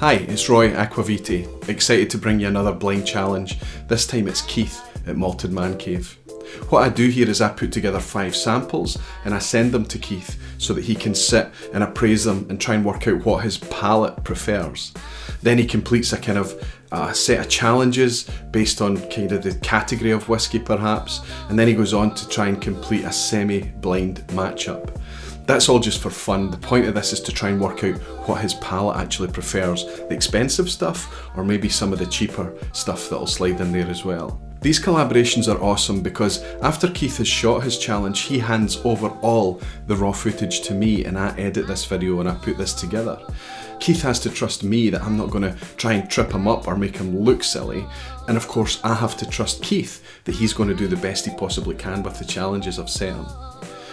Hi, it's Roy Aqvavitae, excited to bring you another blind challenge. This time it's Keith at Malted Man Cave. What I do here is I put together 5 samples and I send them to Keith so that he can sit and appraise them and try and work out what his palate prefers. Then he completes a kind of set of challenges based on kind of the category of whiskey perhaps, and then he goes on to try and complete a semi-blind matchup. That's all just for fun. The point of this is to try and work out what his palate actually prefers, the expensive stuff or maybe some of the cheaper stuff that'll slide in there as well. These collaborations are awesome because after Keith has shot his challenge, he hands over all the raw footage to me and I edit this video and I put this together. Keith has to trust me that I'm not going to try and trip him up or make him look silly, and of course I have to trust Keith that he's going to do the best he possibly can with the challenges I've set him.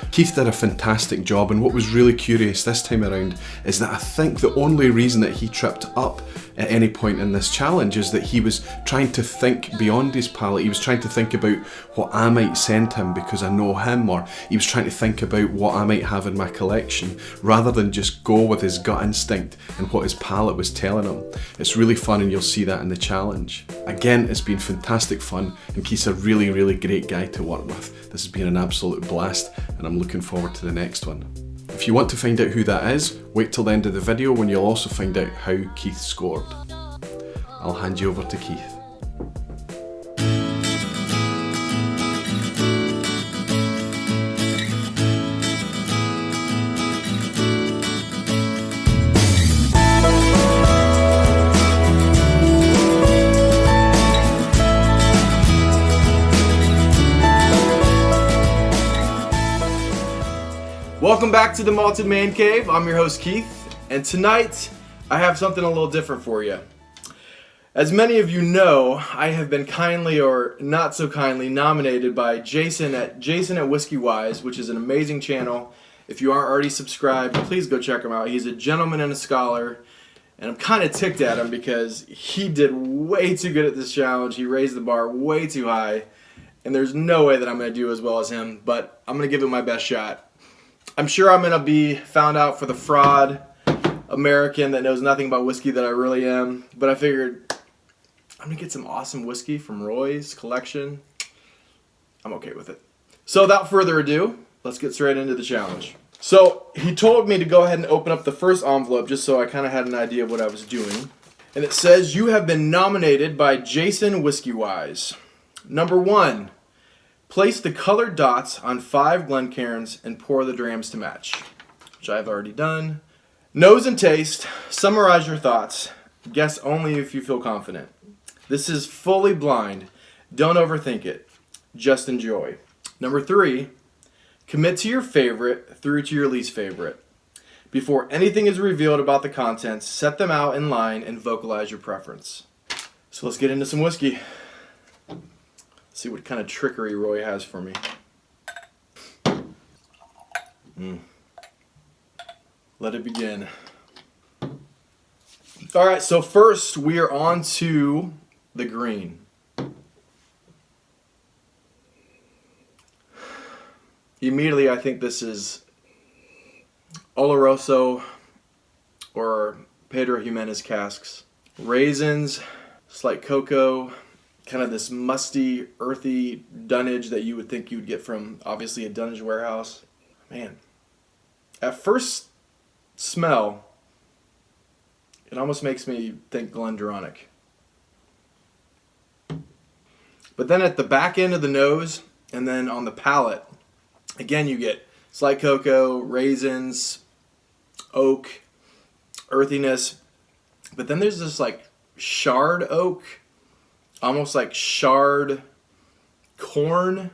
Keith did a fantastic job, and what was really curious this time around is that I think the only reason that he tripped up at any point in this challenge is that he was trying to think beyond his palate. He was trying to think about what I might send him because I know him, or he was trying to think about what I might have in my collection rather than just go with his gut instinct and what his palate was telling him. It's really fun and you'll see that in the challenge. Again, it's been fantastic fun and Keith's a really, really great guy to work with. This has been an absolute blast and I'm looking forward to the next one. If you want to find out who that is, wait till the end of the video when you'll also find out how Keith scored. I'll hand you over to Keith. Welcome back to the Malted Man Cave. I'm your host Keith, and tonight I have something a little different for you. As many of you know, I have been kindly or not so kindly nominated by Jason at JasonWhiskyWise, which is an amazing channel. If you aren't already subscribed, please go check him out. He's a gentleman and a scholar, and I'm kind of ticked at him because he did way too good at this challenge. He raised the bar way too high, and there's no way that I'm going to do as well as him, but I'm going to give it my best shot. I'm sure I'm going to be found out for the fraud American that knows nothing about whiskey that I really am, but I figured I'm going to get some awesome whiskey from Roy's collection. I'm okay with it. So without further ado, let's get straight into the challenge. So he told me to go ahead and open up the first envelope just so I kind of had an idea of what I was doing. And it says, you have been nominated by JasonWhiskyWise. Number 1. Place the colored dots on 5 Glencairns and pour the drams to match, which I've already done. Nose and taste. Summarize your thoughts. Guess only if you feel confident. This is fully blind. Don't overthink it. Just enjoy. Number 3. Commit to your favorite through to your least favorite. Before anything is revealed about the contents, set them out in line and vocalize your preference. So let's get into some whiskey. See what kind of trickery Roy has for me. Let it begin. Alright, so first we are on to the green. Immediately I think this is Oloroso or Pedro Jimenez casks. Raisins, slight cocoa, kind of this musty, earthy dunnage that you would think you would get from, obviously, a dunnage warehouse. Man, at first smell, it almost makes me think Glendronach. But then at the back end of the nose, and then on the palate, again you get slight cocoa, raisins, oak, earthiness. But then there's this like charred oak, almost like charred corn,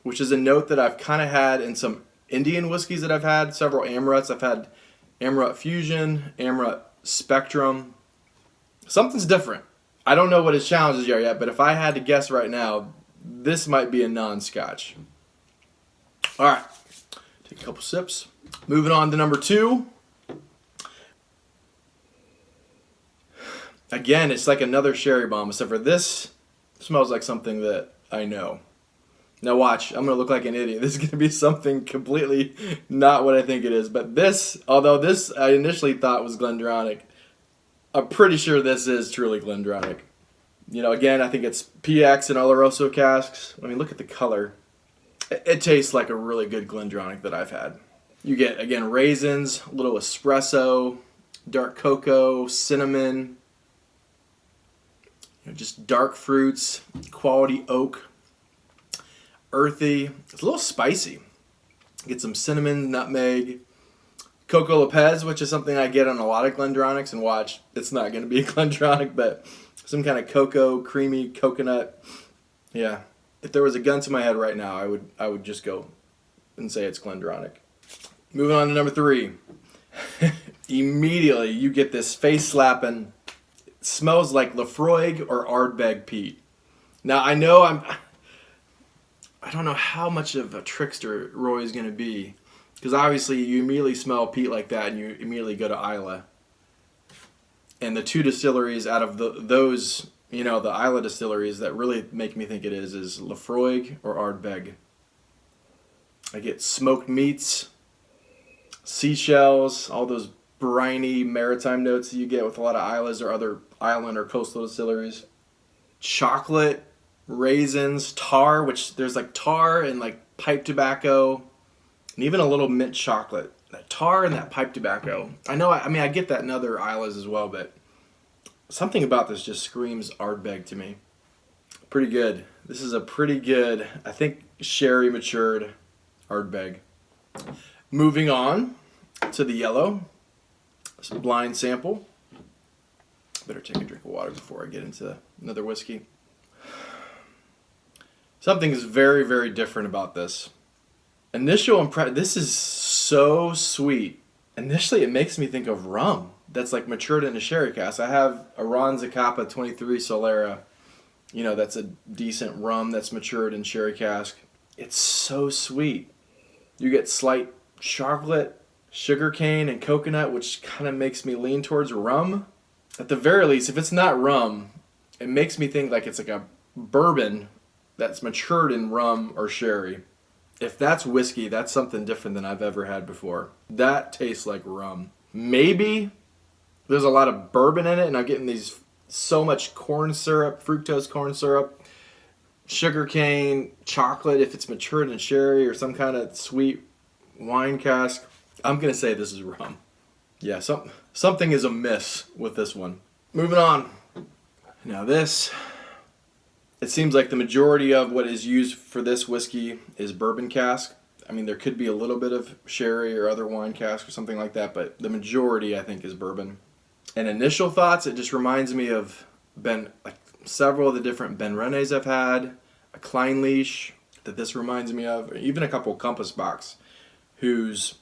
which is a note that I've kind of had in some Indian whiskeys that I've had, several Amarettes. I've had Amaret Fusion, Amaret Spectrum. Something's different. I don't know what his challenges are yet, but if I had to guess right now, this might be a non-Scotch. All right, take a couple sips. Moving on to number 2. Again, it's like another sherry bomb, except for this smells like something that I know. Now watch, I'm going to look like an idiot. This is going to be something completely not what I think it is. But this, although this I initially thought was Glendronach, I'm pretty sure this is truly Glendronach. You know, again, I think it's PX and Oloroso casks. I mean, look at the color. It tastes like a really good Glendronach that I've had. You get, again, raisins, a little espresso, dark cocoa, cinnamon, you know, just dark fruits, quality oak, earthy. It's a little spicy. Get some cinnamon, nutmeg, Coco Lopez, which is something I get on a lot of Glendronachs, and watch, it's not going to be a Glendronach, but some kind of cocoa, creamy coconut. Yeah. If there was a gun to my head right now, I would just go and say it's Glendronach. Moving on to number 3. Immediately, you get this face-slapping, it smells like Laphroaig or Ardbeg peat. Now, I know I don't know how much of a trickster Roy is going to be, because obviously you immediately smell peat like that and you immediately go to Islay. And the 2 distilleries out of those, you know, the Islay distilleries that really make me think it is Laphroaig or Ardbeg. I get smoked meats, seashells, all those briny maritime notes that you get with a lot of Islas or other island or coastal distilleries. Chocolate, raisins, tar, which there's like tar and like pipe tobacco, and even a little mint chocolate. That tar and that pipe tobacco. I mean, I get that in other Islas as well, but something about this just screams Ardbeg to me. Pretty good. This is a pretty good, I think, sherry matured Ardbeg. Moving on to the yellow. It's a blind sample. Better take a drink of water before I get into another whiskey. Something is very, very different about this. Initial impression, this is so sweet. Initially, it makes me think of rum that's like matured in a sherry cask. I have a Ron Zacapa 23 Solera. You know, that's a decent rum that's matured in sherry cask. It's so sweet. You get slight chocolate, sugarcane, and coconut, which kind of makes me lean towards rum. At the very least, if it's not rum, it makes me think like it's like a bourbon that's matured in rum or sherry. If that's whiskey, that's something different than I've ever had before. That tastes like rum. Maybe there's a lot of bourbon in it, and I'm getting these so much corn syrup, fructose corn syrup, sugar cane, chocolate if it's matured in sherry or some kind of sweet wine cask. I'm going to say this is rum. Yeah, something is amiss with this one. Moving on. Now this, it seems like the majority of what is used for this whiskey is bourbon cask. I mean, there could be a little bit of sherry or other wine cask or something like that, but the majority, I think, is bourbon. And initial thoughts, it just reminds me of several of the different Ben Renes I've had, a Kleinleash that this reminds me of, even a couple Compass Box, whose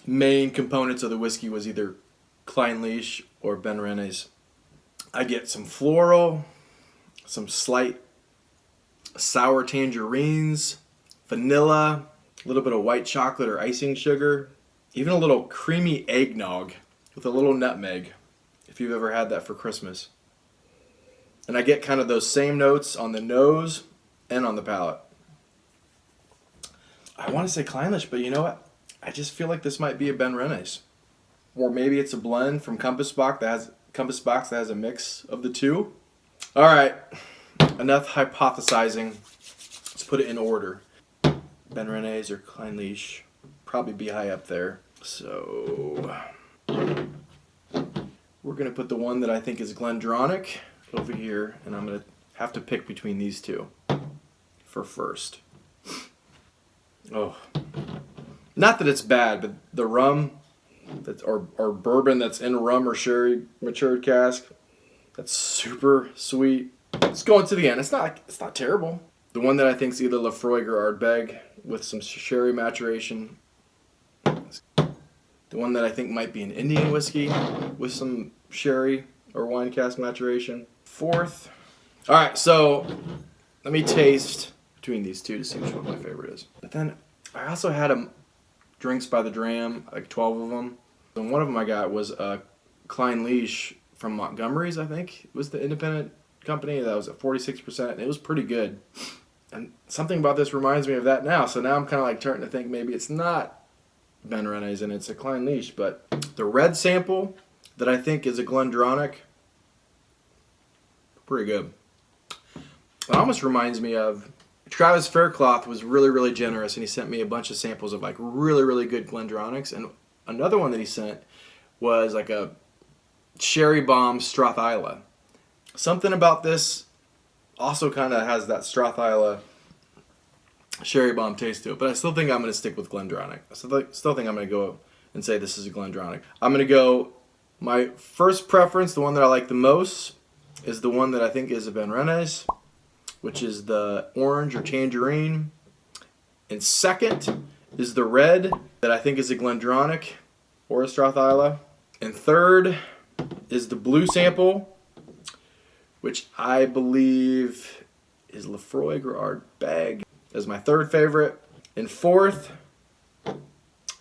main components of the whiskey was either Kleinleash or Ben Renes. I get some floral, some slight sour tangerines, vanilla, a little bit of white chocolate or icing sugar, even a little creamy eggnog with a little nutmeg, if you've ever had that for Christmas. And I get kind of those same notes on the nose and on the palate. I want to say Kleinleash, but you know what? I just feel like this might be a Ben Renes. Or maybe it's a blend from Compass Box that has a mix of the two. All right, enough hypothesizing. Let's put it in order. Ben Renes or Kleinleash, probably be high up there. So we're going to put the one that I think is Glendronach over here, and I'm going to have to pick between these two for first. Oh, not that it's bad, but the rum or bourbon that's in rum or sherry matured cask, that's super sweet. Let's go into the end. It's not terrible. The one that I think is either Laphroaig or Ardbeg with some sherry maturation. The one that I think might be an Indian whiskey with some sherry or wine cask maturation. Fourth. All right, so let me taste between these two to see which one my favorite is. But then I also had them drinks by the dram, like 12 of them. And one of them I got was a Kleinleash from Montgomery's, I think. It was the independent company. That was at 46%, and it was pretty good. And something about this reminds me of that now. So now I'm kind of like starting to think maybe it's not Ben Renes and it's a Kleinleash. But the red sample that I think is a Glendronach. Pretty good. It almost reminds me of Travis Faircloth was really, really generous, and he sent me a bunch of samples of like really, really good Glendronachs. And another one that he sent was like a Sherry Bomb Strath Isla. Something about this also kind of has that Strath Isla Sherry Bomb taste to it, but I still think I'm going to stick with Glendronach. I still think I'm going to go and say this is a Glendronach. I'm going to go, my first preference, the one that I like the most, is the one that I think is a Ben Rennes, which is the orange or tangerine. And second is the red that I think is a Glendronach or a Strath Isla. And third is the blue sample, which I believe is Lefroy Gerard Bag as my third favorite. And fourth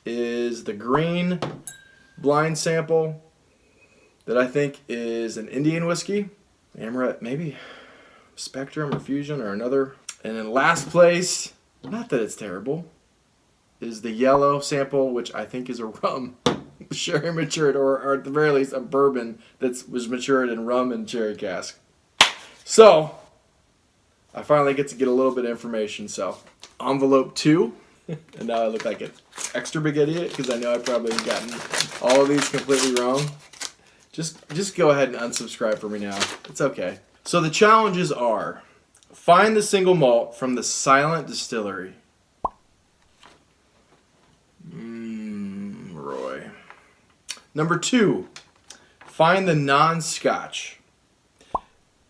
is the green blind sample that I think is an Indian whiskey. Amaret, maybe Spectrum or Fusion or another. And in last place, not that it's terrible, is the yellow sample, which I think is a rum. Sherry matured, or at the very least a bourbon that was matured in rum and cherry cask. So, I finally get to get a little bit of information. So, envelope 2, and now I look like an extra big idiot because I know I've probably gotten all of these completely wrong. Just go ahead and unsubscribe for me now. It's okay. So the challenges are, find the single malt from the silent distillery. Roy. Number 2, find the non-Scotch.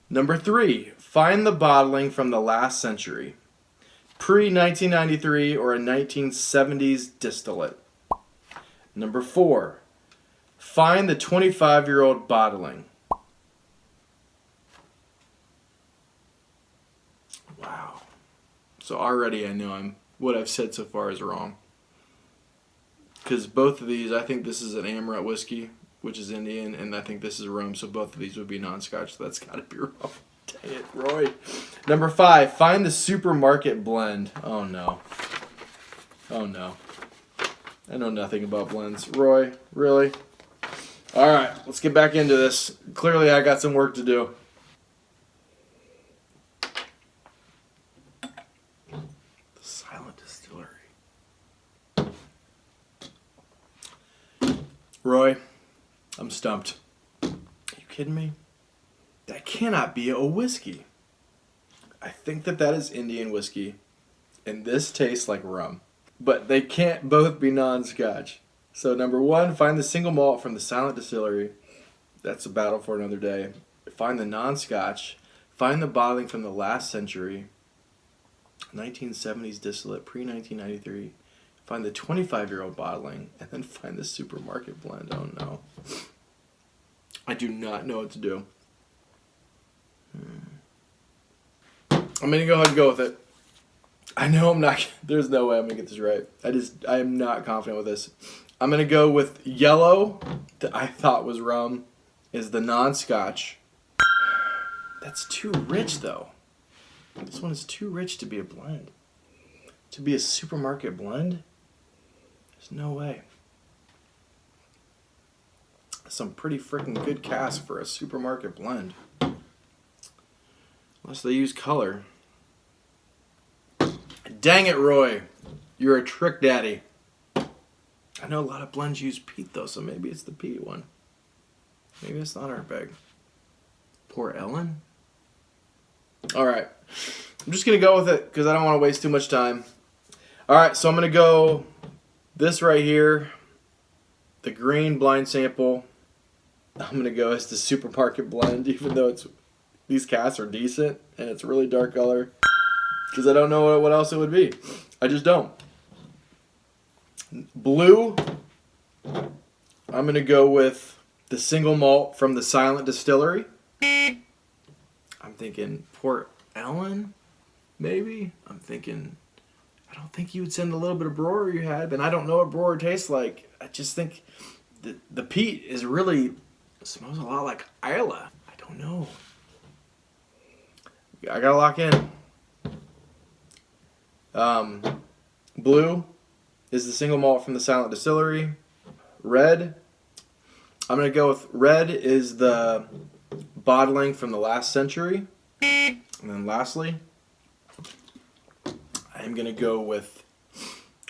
Number 3, find the bottling from the last century. Pre-1993 or a 1970s distillate. Number 4, find the 25-year-old bottling. Wow. So already I know what I've said so far is wrong. Because both of these, I think this is an Amaret whiskey, which is Indian, and I think this is rum, so both of these would be non-Scotch, so that's got to be wrong. Dang it, Roy. Number 5, find the supermarket blend. Oh, no. Oh, no. I know nothing about blends. Roy, really? All right, let's get back into this. Clearly, I got some work to do. The Silent Distillery. Roy, I'm stumped. Are you kidding me? That cannot be a whiskey. I think that is Indian whiskey, and this tastes like rum. But they can't both be non-Scotch. So number 1, find the single malt from the Silent Distillery. That's a battle for another day. Find the non-Scotch. Find the bottling from the last century. 1970s distillate, pre-1993. Find the 25-year-old bottling. And then find the supermarket blend. Oh no. I do not know what to do. I'm going to go ahead and go with it. I know I'm not, there's no way I'm going to get this right. I am not confident with this. I'm going to go with yellow, that I thought was rum, is the non-Scotch. That's too rich, though. This one is too rich to be a blend. To be a supermarket blend? There's no way. Some pretty freaking good cask for a supermarket blend. Unless they use color. Dang it, Roy. You're a trick daddy. I know a lot of blends use peat, though, so maybe it's the peat one. Maybe it's not our bag. Poor Ellen? Alright. I'm just going to go with it because I don't want to waste too much time. Alright, so I'm going to go this right here. The green blind sample. I'm going to go as the supermarket blend, even though these casks are decent and it's really dark color. Because I don't know what else it would be. I just don't. Blue, I'm going to go with the single malt from the Silent Distillery. I'm thinking Port Ellen, maybe. I don't think you would send a little bit of Brora you had, and I don't know what Brora tastes like. I just think the peat is really, smells a lot like Isla. I don't know. I got to lock in. Blue is the single malt from the Silent Distillery. Red, I'm going to go with red is the bottling from the last century. And then lastly, I'm going to go with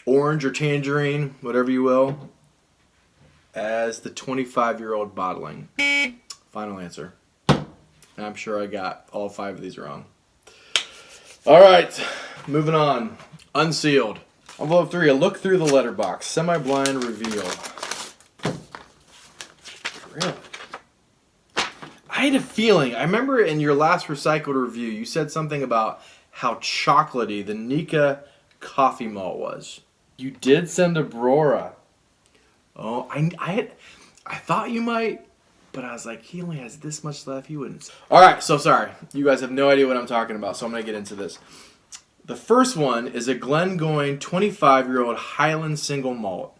orange or tangerine, whatever you will, as the 25-year-old bottling. Final answer. And I'm sure I got all 5 of these wrong. All right, moving on. Unsealed. Envelope 3, a look through the letterbox. Semi-blind reveal. Really? I had a feeling. I remember in your last recycled review, you said something about how chocolatey the Nikka coffee malt was. You did send a Brora. Oh, I thought you might, but I was like, he only has this much left. He wouldn't. All right, so sorry. You guys have no idea what I'm talking about, so I'm going to get into this. The first one is a Glengoyne 25-year-old Highland single malt,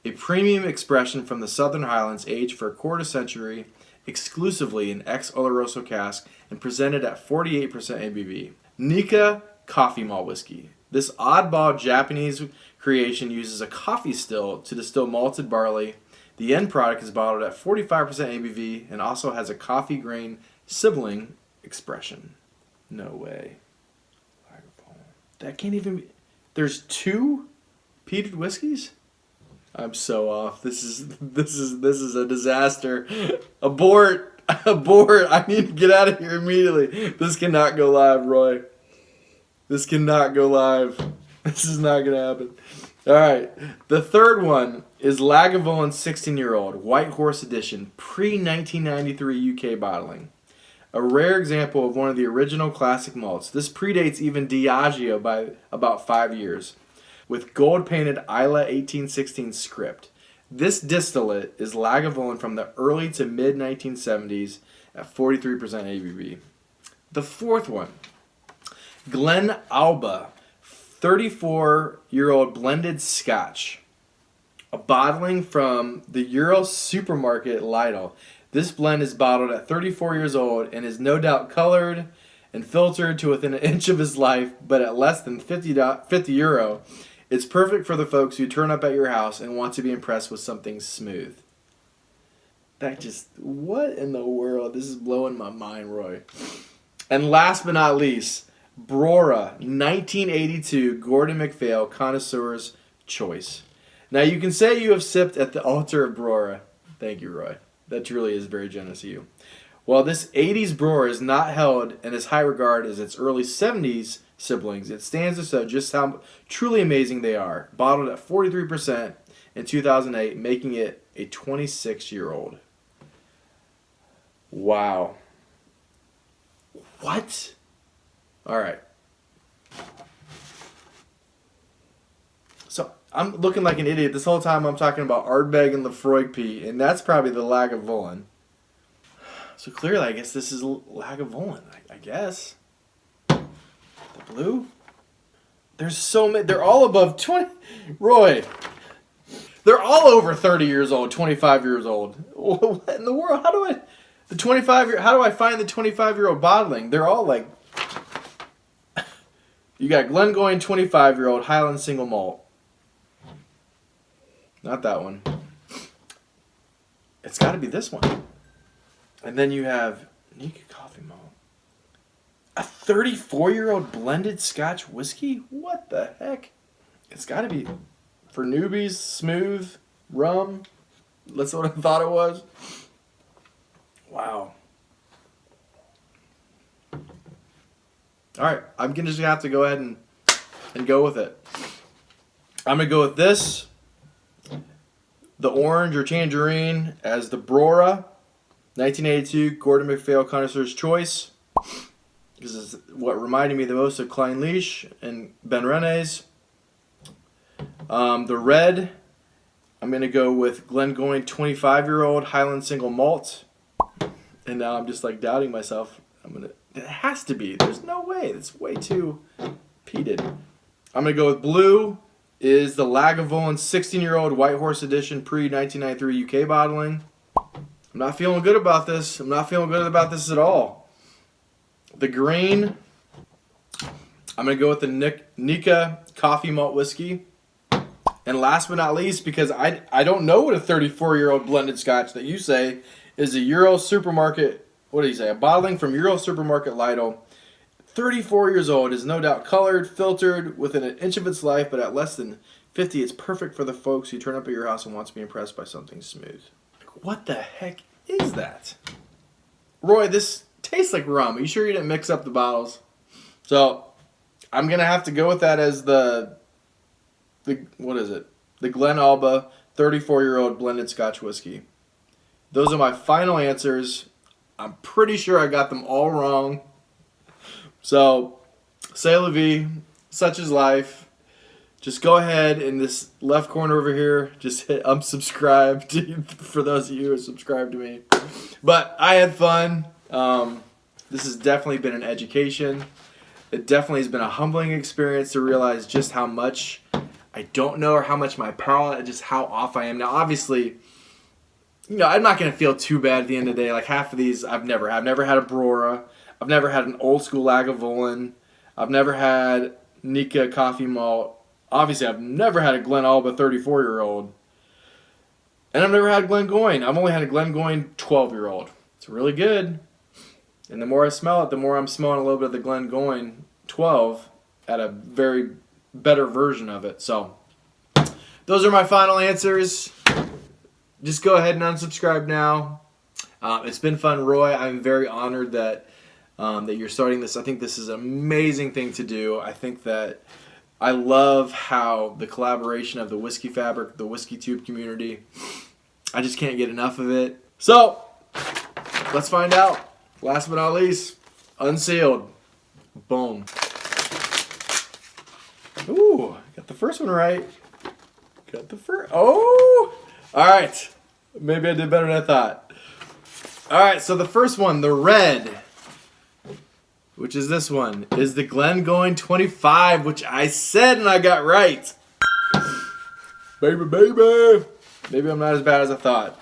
a premium expression from the Southern Highlands aged for a quarter century exclusively in ex-Oloroso cask and presented at 48% ABV. Nikka coffee malt whiskey. This oddball Japanese creation uses a coffee still to distill malted barley. The end product is bottled at 45% ABV and also has a coffee grain sibling expression. No way. That can't even be. There's 2 peated whiskeys? I'm so off. This is a disaster. Abort. Abort. I need to get out of here immediately. This cannot go live, Roy. This cannot go live. This is not going to happen. All right. The third one is Lagavulin 16-year-old White Horse Edition pre-1993 UK bottling. A rare example of one of the original classic malts. This predates even Diageo by about 5 years, with gold-painted Islay 1816 script. This distillate is Lagavulin from the early to mid-1970s at 43% ABV. The fourth one, Glen Alba, 34-year-old blended Scotch, a bottling from the Euro supermarket Lidl. This blend is bottled at 34 years old and is no doubt colored and filtered to within an inch of his life, but at less than 50 euro. It's perfect for the folks who turn up at your house and want to be impressed with something smooth. What in the world? This is blowing my mind, Roy. And last but not least, Brora, 1982 Gordon MacPhail Connoisseurs Choice. Now you can say you have sipped at the altar of Brora. Thank you, Roy. That truly is very generous of you. While this 80s Brora is not held in as high regard as its early 70s siblings, it stands to show just how truly amazing they are. Bottled at 43% in 2008, making it a 26-year-old. Wow. What? All right. So I'm looking like an idiot this whole time. I'm talking about Ardbeg and Lafroig, and that's probably the Lagavulin. So clearly, I guess this is Lagavulin. I guess. The blue? There's so many. They're all above 20. Roy. They're all over 30 years old, 25 years old. What in the world? How do I find the 25-year-old bottling? They're all like. You got Glengoyne 25-year-old Highland single malt. Not that one. It's got to be this one. And then you have Nikka coffee malt. A 34-year-old blended Scotch whiskey? What the heck? It's got to be for newbies, smooth, rum. That's what I thought it was. Wow. All right, I'm going to just have to go ahead and go with it. I'm going to go with this, the orange or tangerine, as the Brora, 1982 Gordon MacPhail Connoisseurs Choice. This is what reminded me the most of Clynelish and Ben Rene's. The red, I'm going to go with Glengoyne 25-year-old Highland Single Malt. And now I'm just like doubting myself. It has to be. There's no way. It's way too peated. I'm going to go with blue is the Lagavulin 16-year-old White Horse Edition pre-1993 UK bottling. I'm not feeling good about this. I'm not feeling good about this at all. The green, I'm going to go with the Nikka coffee malt whiskey. And last but not least, because I don't know what a 34-year-old blended Scotch that you say is a Euro Supermarket, what do you say, a bottling from Euro Supermarket Lidl. 34 years old, is no doubt colored, filtered, within an inch of its life, but at less than 50, it's perfect for the folks who turn up at your house and want to be impressed by something smooth. What the heck is that? Roy, this tastes like rum. Are you sure you didn't mix up the bottles? So, I'm going to have to go with that as the what is it? The Glen Alba 34-year-old blended Scotch whiskey. Those are my final answers. I'm pretty sure I got them all wrong. So, c'est la vie, such is life. Just go ahead in this left corner over here, just hit unsubscribe for those of you who subscribe to me. But I had fun. This has definitely been an education. It definitely has been a humbling experience to realize just how much I don't know, or how much my palate, just how off I am. Now, obviously, you know, I'm not going to feel too bad at the end of the day. Like half of these I've never had a Brora. I've never had an old school Lagavulin. I've never had Nikka coffee malt. Obviously, I've never had a Glen Alba 34-year-old. And I've never had Glengoyne. I've only had a Glengoyne 12-year-old. It's really good. And the more I smell it, the more I'm smelling a little bit of the Glengoyne 12 at a very better version of it. So, those are my final answers. Just go ahead and unsubscribe now. It's been fun, Roy. I'm very honored that you're starting this. I think this is an amazing thing to do. I think that I love how the collaboration of the Whiskyfabric, the Whiskytube community, I just can't get enough of it. So, let's find out. Last but not least, unsealed. Boom. Ooh, got the first one right. Oh! Alright. Maybe I did better than I thought. Alright, so the first one, the red, which is this one, is the Glengoyne 25, which I said and I got right. Baby. Maybe I'm not as bad as I thought.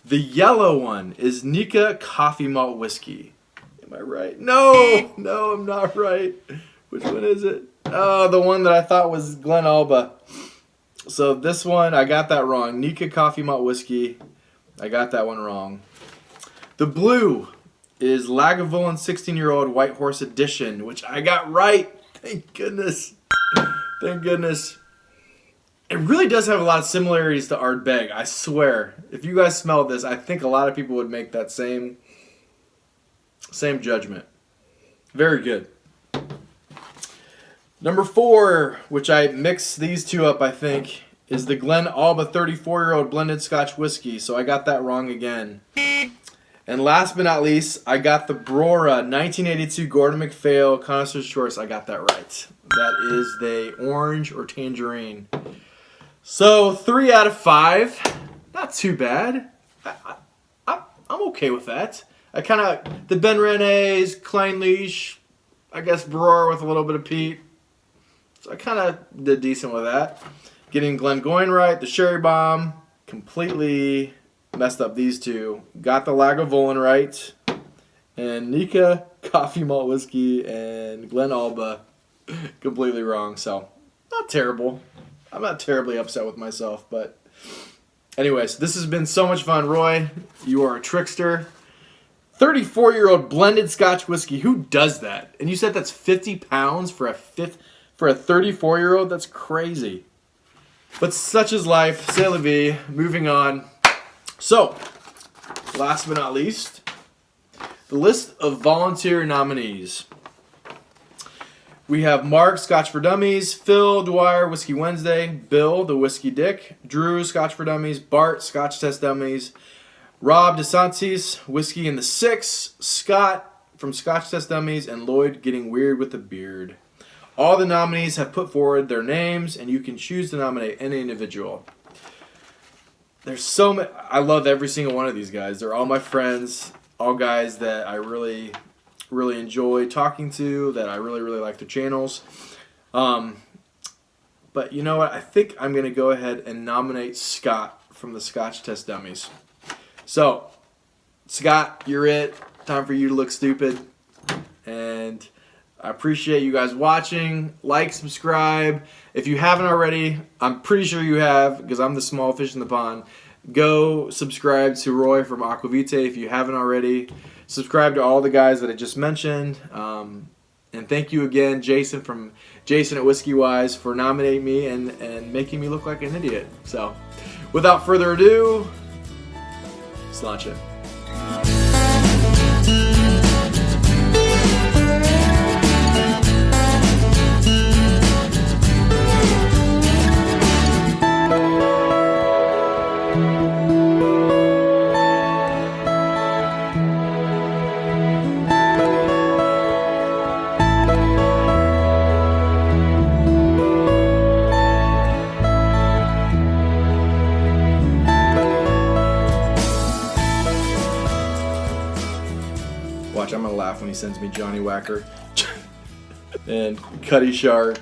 The yellow one is Nikka coffee malt whiskey. Am I right? No, I'm not right. Which one is it? Oh, the one that I thought was Glen Alba. So this one, I got that wrong. Nikka coffee malt whiskey. I got that one wrong. The blue is Lagavulin 16-year-old White Horse Edition, which I got right. Thank goodness. Thank goodness. It really does have a lot of similarities to Ardbeg, I swear. If you guys smelled this, I think a lot of people would make that same judgment. Very good. Number 4, which I mixed these two up, I think, is the Glen Alba 34-year-old blended Scotch whiskey. So I got that wrong again. And last but not least, I got the Brora 1982 Gordon MacPhail Connoisseurs Choice. I got that right. That is the orange or tangerine. So 3 out of 5. Not too bad. I'm okay with that. I kind of, the Ben Rene's, Klein Leash, I guess Brora with a little bit of peat. So I kind of did decent with that. Getting Glengoyne right, the Sherry Bomb, completely messed up these two. Got the Lagavulin right. And Nikka coffee malt whiskey and Glen Alba completely wrong. So, not terrible. I'm not terribly upset with myself, but anyways, this has been so much fun, Roy. You are a trickster. 34-year-old blended Scotch whiskey. Who does that? And you said that's 50 pounds for a 34-year-old? That's crazy. But such is life. C'est la vie. Moving on. So, last but not least, the list of volunteer nominees. We have Mark, Scotch for Dummies, Phil, Dwyer, Whiskey Wednesday, Bill, the Whiskey Dick, Drew, Scotch for Dummies, Bart, Scotch Test Dummies, Rob DeSantis, Whiskey in the Six, Scott from Scotch Test Dummies, and Lloyd getting weird with the beard. All the nominees have put forward their names, and you can choose to nominate any individual. There's so many. I love every single one of these guys. They're all my friends, all guys that I really enjoy talking to, that I really like their channels. But you know what? I think I'm going to go ahead and nominate Scott from the Scotch Test Dummies. So, Scott, you're it. Time for you to look stupid. And I appreciate you guys watching. Like, subscribe. If you haven't already, I'm pretty sure you have because I'm the small fish in the pond. Go subscribe to Roy from Aqvavitae if you haven't already. Subscribe to all the guys that I just mentioned. And thank you again, Jason from Jason at WhiskyWise, for nominating me and making me look like an idiot. So, without further ado, let's launch it. Watch, I'm gonna laugh when he sends me Johnny Whacker and Cutty Shark